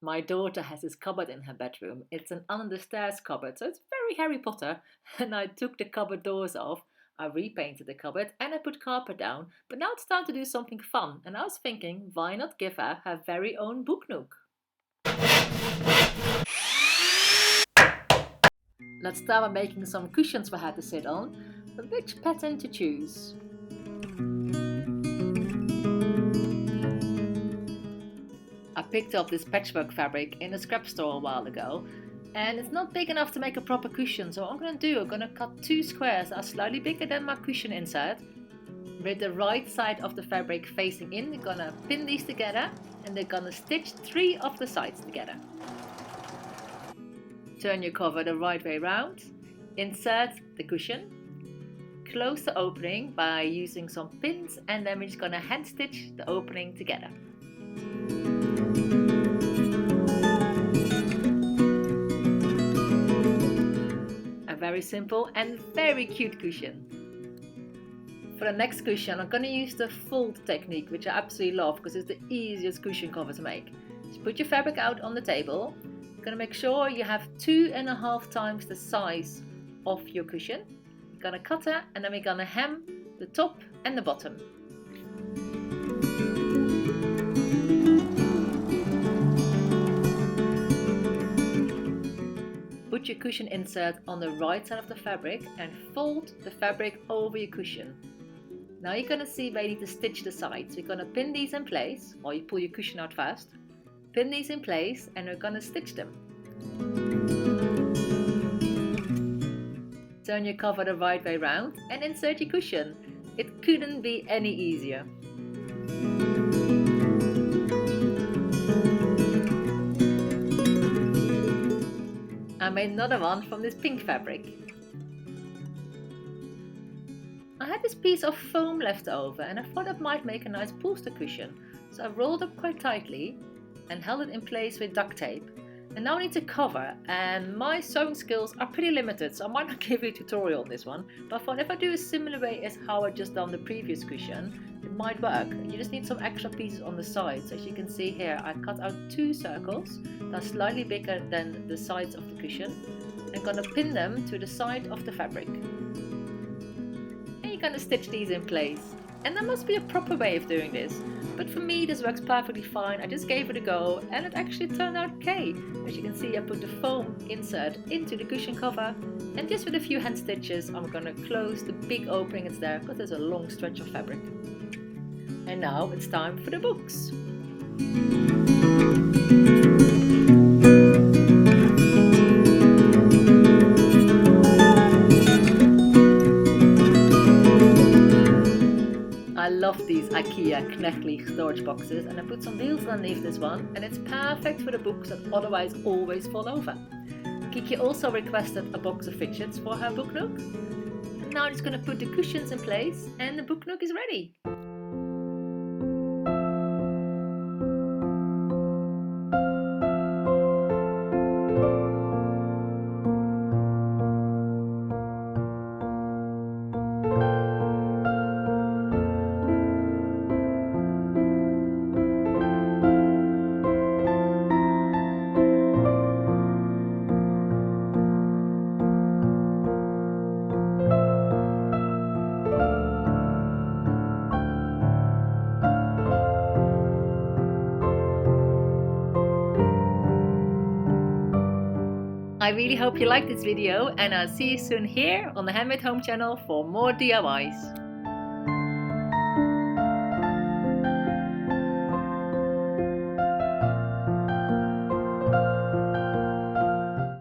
My daughter has this cupboard in her bedroom. It's an under the stairs cupboard, so it's very Harry Potter. And I took the cupboard doors off, I repainted the cupboard and I put carpet down. But now it's time to do something fun. And I was thinking, why not give her her very own book nook? Let's start by making some cushions for her to sit on. Which pattern to choose? I picked up this patchwork fabric in a scrap store a while ago, and it's not big enough to make a proper cushion, so what I'm going to do, I'm going to cut two squares that are slightly bigger than my cushion insert. With the right side of the fabric facing in, we're going to pin these together and they're going to stitch 3 of the sides together. Turn your cover the right way round, insert the cushion, close the opening by using some pins, and then we're just going to hand stitch the opening together. A very simple and very cute cushion. For the next cushion, I'm going to use the fold technique, which I absolutely love because it's the easiest cushion cover to make. Just put your fabric out on the table. You're going to make sure you have 2.5 times the size of your cushion. You're going to cut it, and then we're going to hem the top and the bottom. Put your cushion insert on the right side of the fabric and fold the fabric over your cushion. Now you're going to see where you need to stitch the sides. We're going to pin these in place while you pull your cushion out fast. Pin these in place and we're going to stitch them. Turn your cover the right way round and insert your cushion. It couldn't be any easier. I made another one from this pink fabric. I had this piece of foam left over and I thought it might make a nice bolster cushion, so I rolled up quite tightly and held it in place with duct tape. And now I need to cover, and my sewing skills are pretty limited, so I might not give you a tutorial on this one, but I thought if I do a similar way as how I just done the previous cushion, it might work. You just need some extra pieces on the sides. So as you can see here, I cut out 2 circles that are slightly bigger than the sides of the cushion. I'm going to pin them to the side of the fabric. And you're going to stitch these in place. And there must be a proper way of doing this, but for me this works perfectly fine. I just gave it a go and it actually turned out okay. As you can see, I put the foam insert into the cushion cover, and just with a few hand stitches I'm going to close the big opening that's there because there's a long stretch of fabric. And now it's time for the books. I love these IKEA Knechtlich storage boxes, and I put some wheels underneath this one, and it's perfect for the books that otherwise always fall over. Kiki also requested a box of fidgets for her book nook. Now I'm just going to put the cushions in place and the book nook is ready. I really hope you liked this video, and I'll see you soon here on the Handmade Home channel for more DIYs.